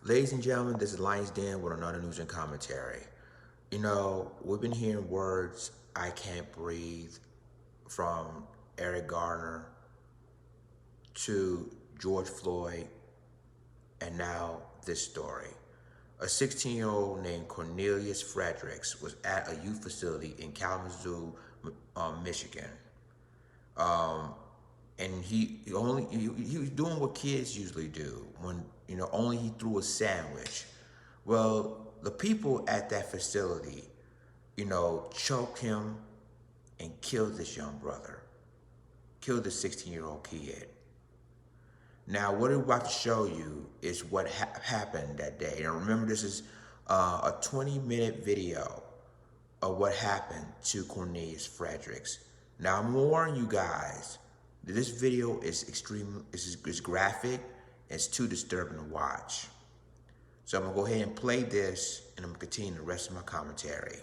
Ladies and gentlemen, this is Lions Den with another news and commentary. You know, we've been hearing words, I can't breathe, from Eric Garner to George Floyd, and now this story. A 16-year-old named Cornelius Fredericks was at a youth facility in Kalamazoo, Michigan. Um, and he was doing what kids usually do when only he threw a sandwich. Well, the people at that facility, choked him and killed this young brother, killed the 16-year-old kid. Now, what we're about to show you is what happened that day. And remember, this is a 20-minute video of what happened to Cornelius Fredericks. Now, I'm warning you guys that this video is is graphic, it's too disturbing to watch. So I'm gonna go ahead and play this, and I'm gonna continue the rest of my commentary.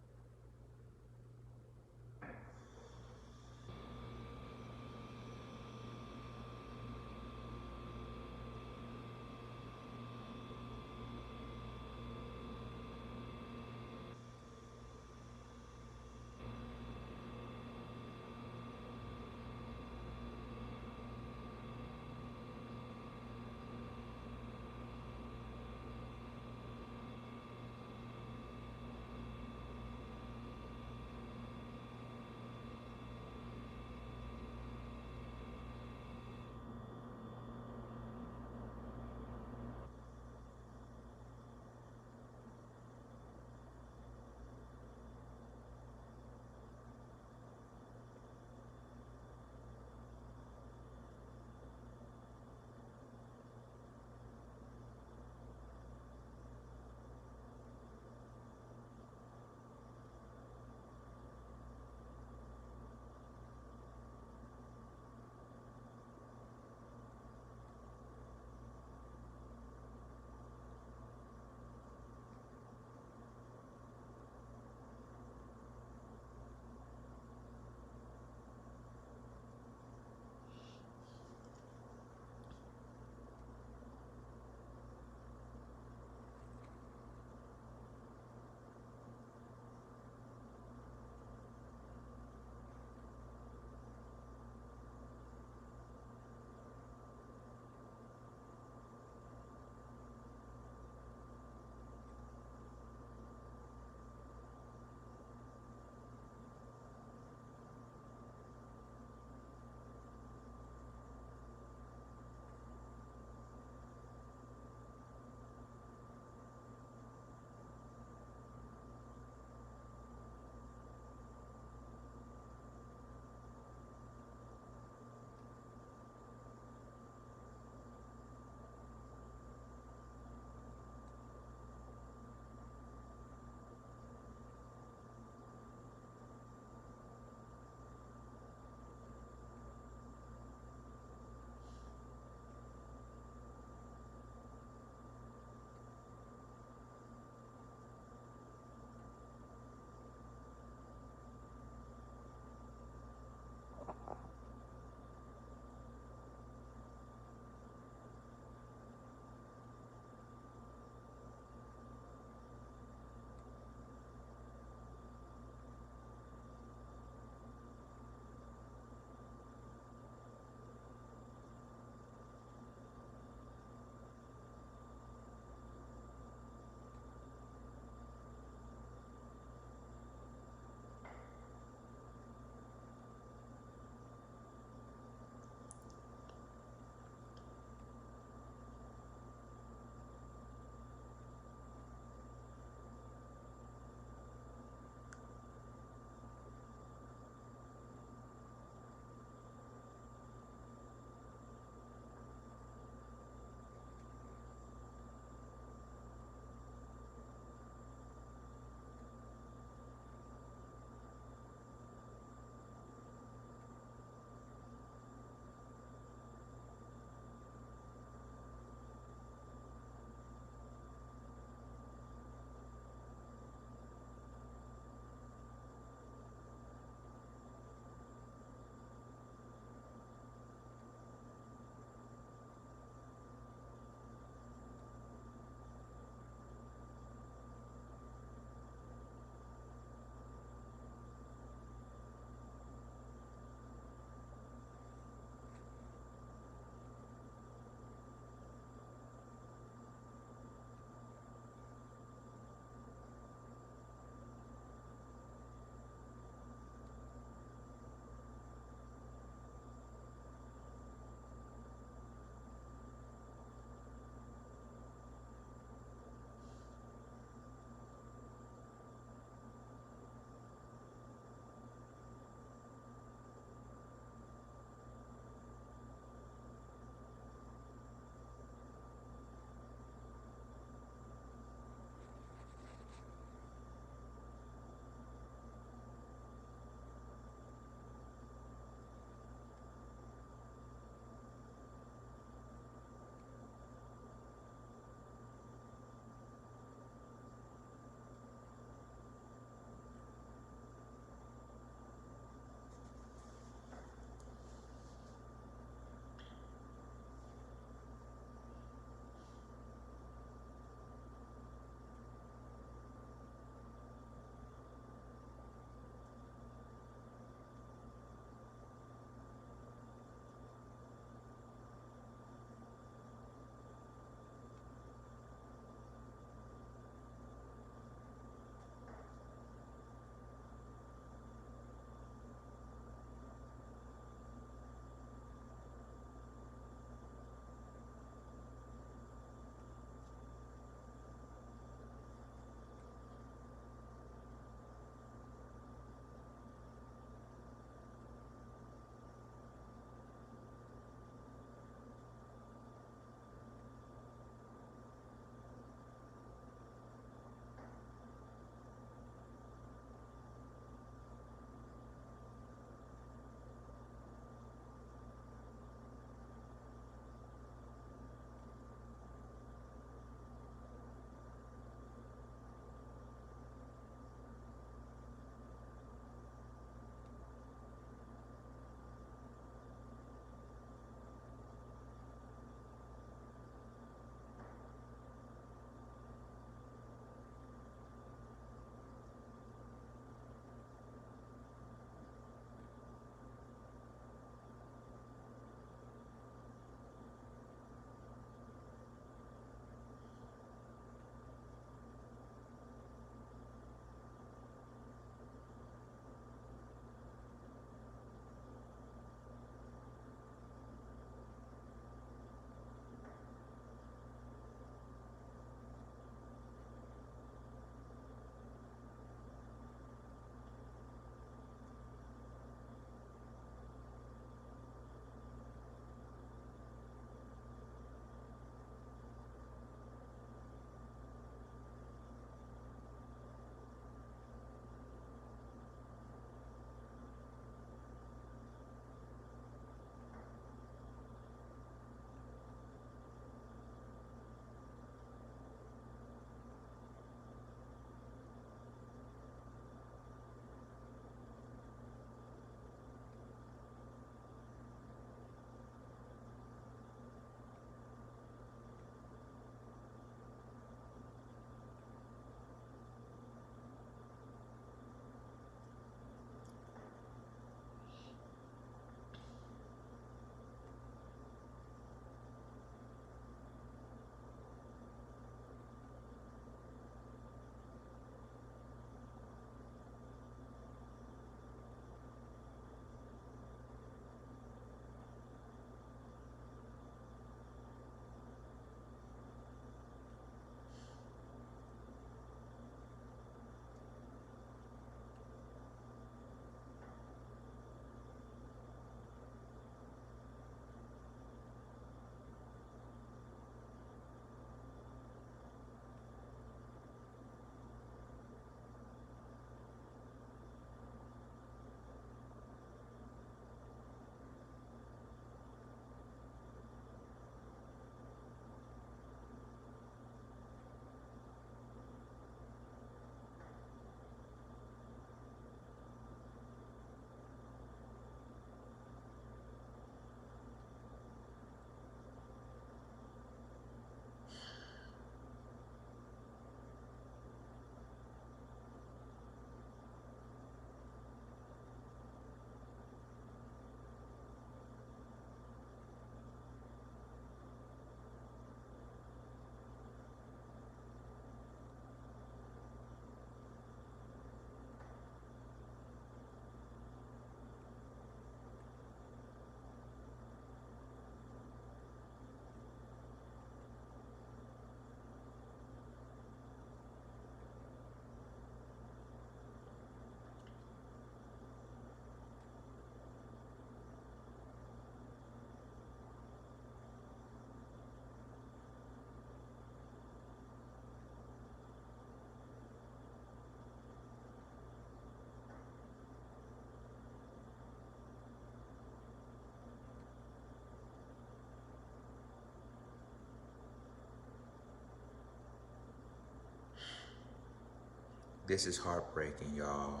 This is heartbreaking, y'all.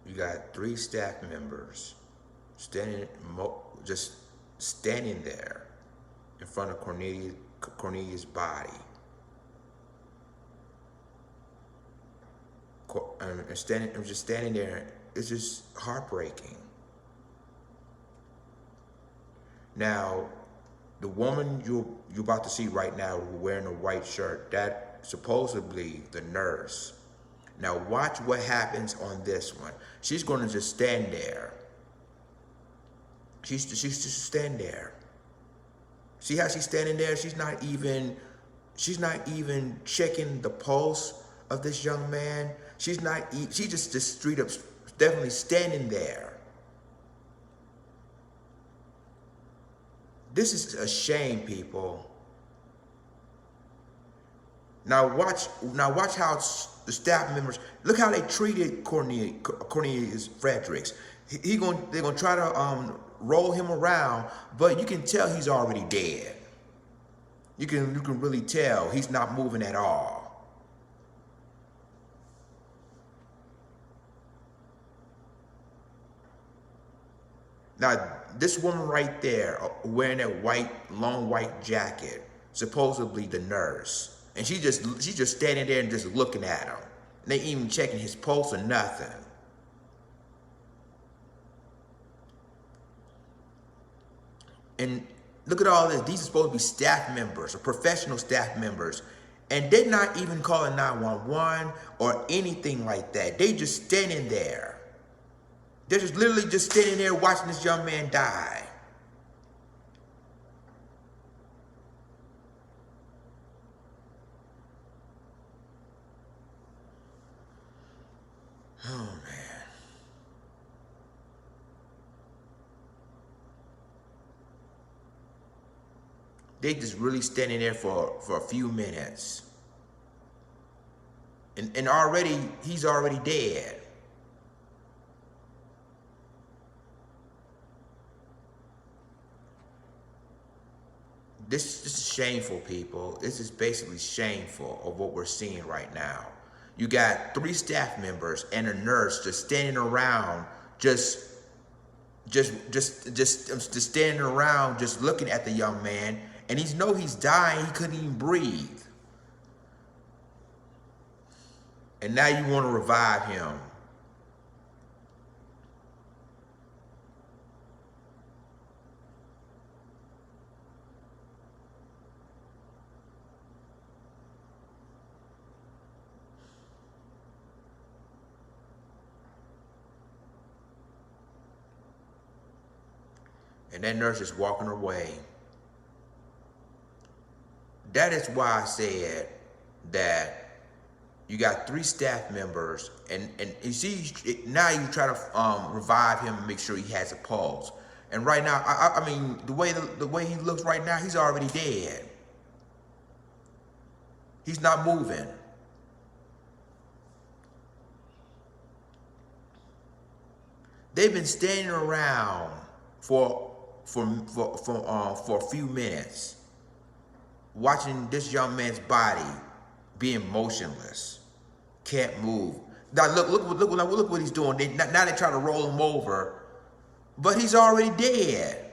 You got 3 staff members just standing there in front of Cornelius' body, and just standing there. It's just heartbreaking. Now, the woman you're about to see right now, wearing a white shirt, that supposedly the nurse. Now watch what happens on this one. She's going to just stand there. She's just stand there. See how she's standing there? She's not even checking the pulse of this young man. She just straight up definitely standing there. This is a shame, people. Now watch how the staff members, look how they treated Cornelius Fredericks. They're gonna try to roll him around, but you can tell he's already dead. You can really tell he's not moving at all. Now this woman right there, wearing that long white jacket, supposedly the nurse. And she's just standing there and just looking at him. They ain't even checking his pulse or nothing. And look at all this. These are supposed to be staff members or professional staff members. And they're not even calling 911 or anything like that. They just standing there. They're just literally just standing there watching this young man die. Oh, man. They just really standing there for a few minutes. And already, he's already dead. This is shameful, people. This is basically shameful of what we're seeing right now. You got 3 staff members and a nurse just standing around, just standing around, just looking at the young man, and he's dying. He couldn't even breathe, and now you want to revive him. And that nurse is walking away. That is why I said that you got 3 staff members, and you see, now you try to revive him and make sure he has a pulse. And right now, I mean, the way he looks right now, he's already dead. He's not moving. They've been standing around for a few minutes, watching this young man's body being motionless, can't move. Now look what he's doing. Now they try to roll him over, but he's already dead.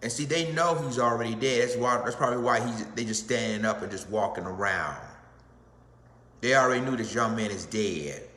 And see, they know he's already dead. That's probably why they just standing up and just walking around. They already knew this young man is dead.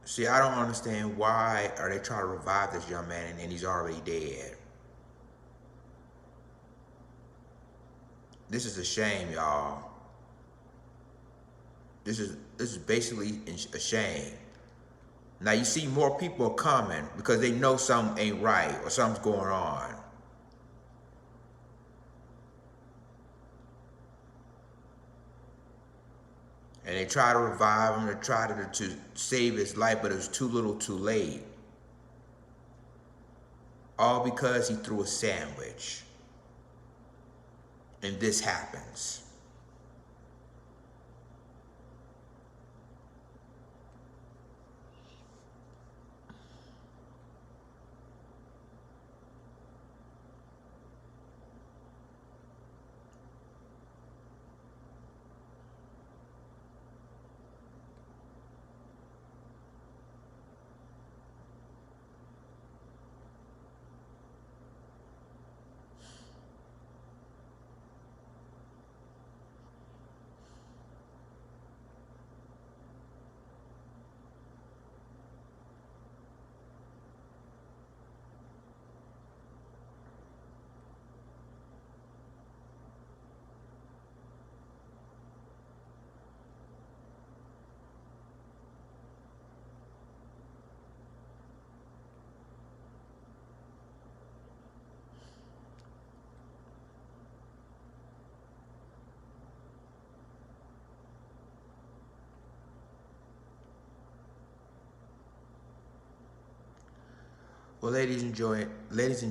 See, I don't understand why are they trying to revive this young man and he's already dead. This is a shame, y'all. This is basically a shame. Now you see more people are coming because they know something ain't right or something's going on. And they try to revive him, they try to save his life, but it was too little too late. All because he threw a sandwich. And this happens. Well, ladies and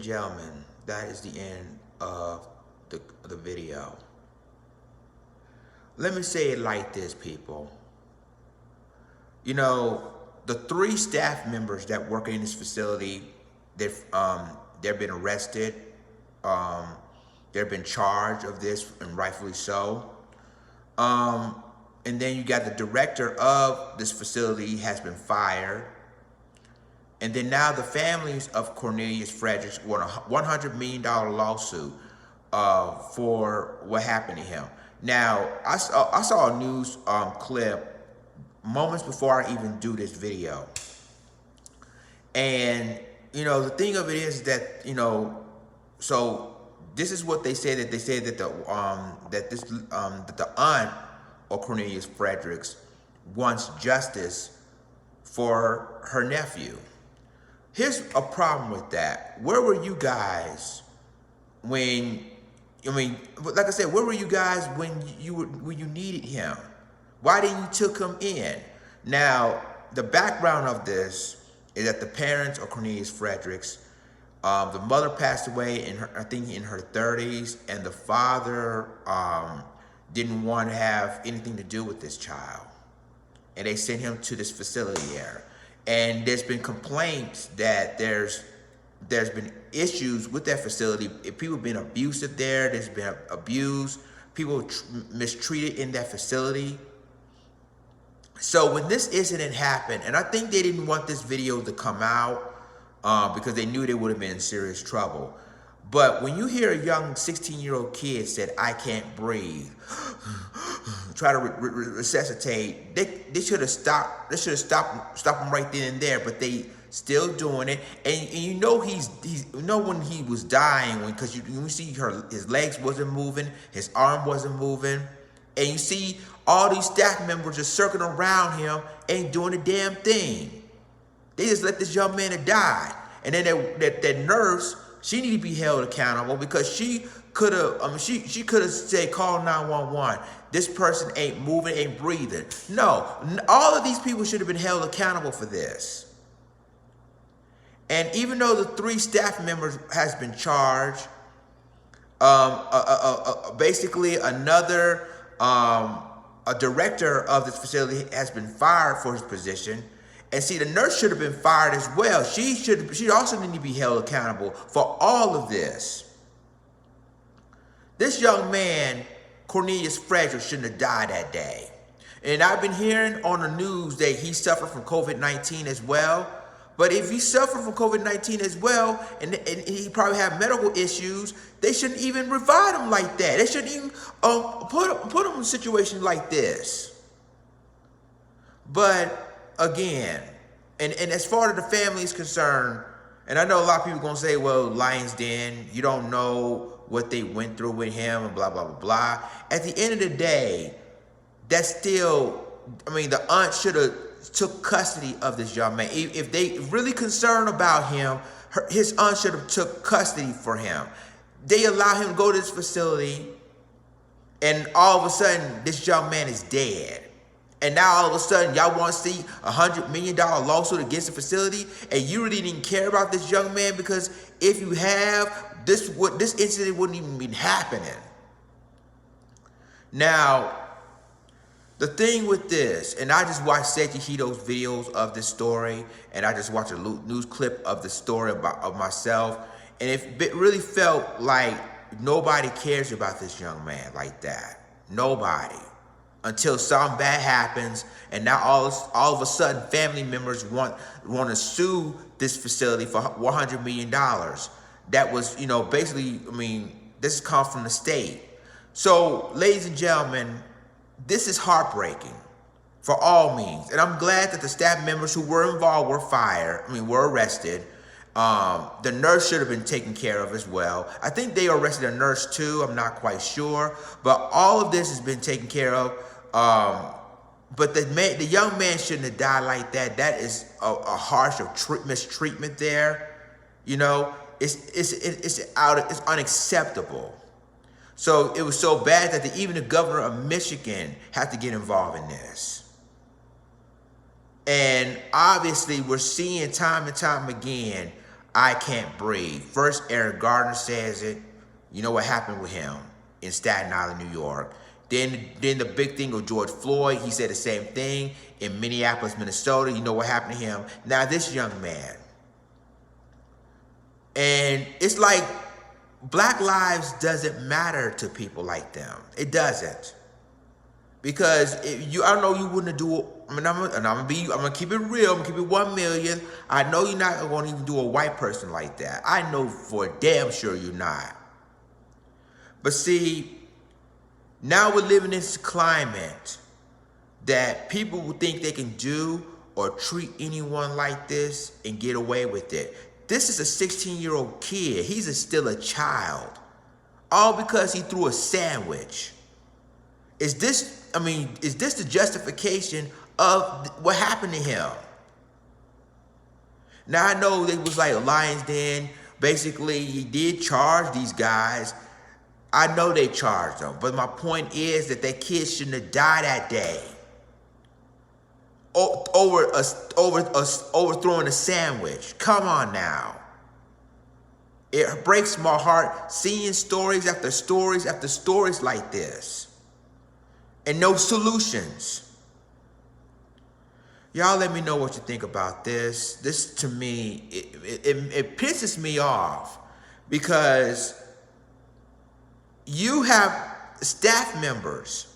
gentlemen, that is the end of the video. Let me say it like this, people. You know, the 3 staff members that work in this facility, they've been arrested. They've been charged of this, and rightfully so. And then you got the director of this facility has been fired. And then now the families of Cornelius Fredericks won a $100 million lawsuit for what happened to him. Now, I saw a news clip moments before I even do this video. And, you know, the thing of it is that, you know, so this is what they say, that they say that that the aunt of Cornelius Fredericks wants justice for her nephew. Here's a problem with that. Where were you guys when, like I said, where were you guys when you needed him? Why didn't you took him in? Now, the background of this is that the parents of Cornelius Fredericks, the mother passed away in her, I think in her 30s, and the father didn't want to have anything to do with this child. And they sent him to this facility there. And there's been complaints that there's been issues with that facility. People have been abusive there. There's been abuse. People mistreated in that facility. So when this incident happened, and I think they didn't want this video to come out because they knew they would have been in serious trouble. But when you hear a young 16-year-old kid said, "I can't breathe," try to resuscitate, they should have stopped. They should have stopped him right then and there. But they still doing it, and you know you know when he was dying, because you see his legs wasn't moving, his arm wasn't moving, and you see all these staff members just circling around him, ain't doing a damn thing. They just let this young man die, and then that nurse, she need to be held accountable because she could have, she could have said, "Call 911. This person ain't moving, ain't breathing." No, all of these people should have been held accountable for this. And even though the 3 staff members has been charged, basically another, a director of this facility has been fired for his position. And see, the nurse should have been fired as well. She also need to be held accountable for all of this. This young man, Cornelius Fredericks, shouldn't have died that day. And I've been hearing on the news that he suffered from COVID-19 as well. But if he suffered from COVID-19 as well, and he probably have medical issues, they shouldn't even revive him like that. They shouldn't even put him in a situation like this. But again, And as far as the family is concerned, and I know a lot of people gonna say, well, Lion's Den, you don't know what they went through with him and blah, blah, blah, blah. At the end of the day, that's still, I mean, the aunt should have took custody of this young man. If they really concerned about him, his aunt should have took custody for him. They allow him to go to this facility, and all of a sudden, this young man is dead. And now all of a sudden, y'all want to see $100 million lawsuit against the facility, and you really didn't care about this young man, because if you have, this incident wouldn't even be happening. Now, the thing with this, and I just watched Seiji Hito's videos of this story, and I just watched a news clip of the story of myself, and it really felt like nobody cares about this young man like that. Nobody. Until something bad happens, and now all of a sudden family members want to sue this facility for $100 million. That was, you know, basically, I mean, this comes from the state. So, ladies and gentlemen, this is heartbreaking for all means. And I'm glad that the staff members who were involved were arrested. The nurse should have been taken care of as well. I think they arrested a nurse too. I'm not quite sure. But all of this has been taken care of. But the young man shouldn't have died like that. That is a harsh mistreatment there. You know, it's unacceptable. So it was so bad that even the governor of Michigan had to get involved in this. And obviously, we're seeing time and time again, I can't breathe. First, Eric Gardner says it. You know what happened with him in Staten Island, New York. Then the big thing of George Floyd, he said the same thing in Minneapolis, Minnesota. You know what happened to him. Now this young man. And it's like Black lives doesn't matter to people like them. It doesn't. Because I know you wouldn't do. I mean, I'm gonna keep it real. I'm gonna keep it 1 million. I know you're not gonna even do a white person like that. I know for damn sure you're not. But see, now we're living in this climate that people will think they can do or treat anyone like this and get away with it. This is a 16-year-old kid. He's still a child. All because he threw a sandwich. Is this the justification of what happened to him? Now, I know they was like a Lion's Den. Basically, he did charge these guys. I know they charged them. But my point is that kid shouldn't have died that day. Overthrowing a sandwich. Come on now. It breaks my heart seeing stories after stories after stories like this. And no solutions. Y'all let me know what you think about this. This, to me, it pisses me off, because you have staff members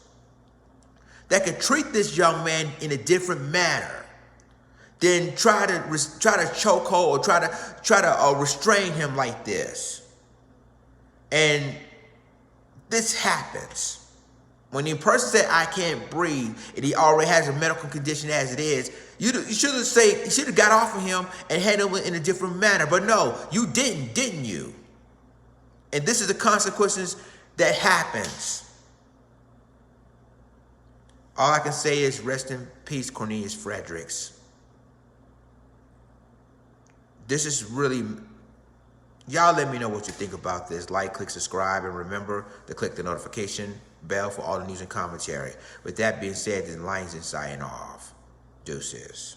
that could treat this young man in a different manner than try to chokehold or try to restrain him like this. And this happens. When the person said, I can't breathe, and he already has a medical condition as it is, you should have got off of him and handled it in a different manner. But no, you didn't you? And this is the consequences that happens. All I can say is rest in peace, Cornelius Fredericks. This is really, y'all let me know what you think about this. Like, click, subscribe, and remember to click the notification bell for all the news and commentary. With that being said, then Lions signing off. Deuces.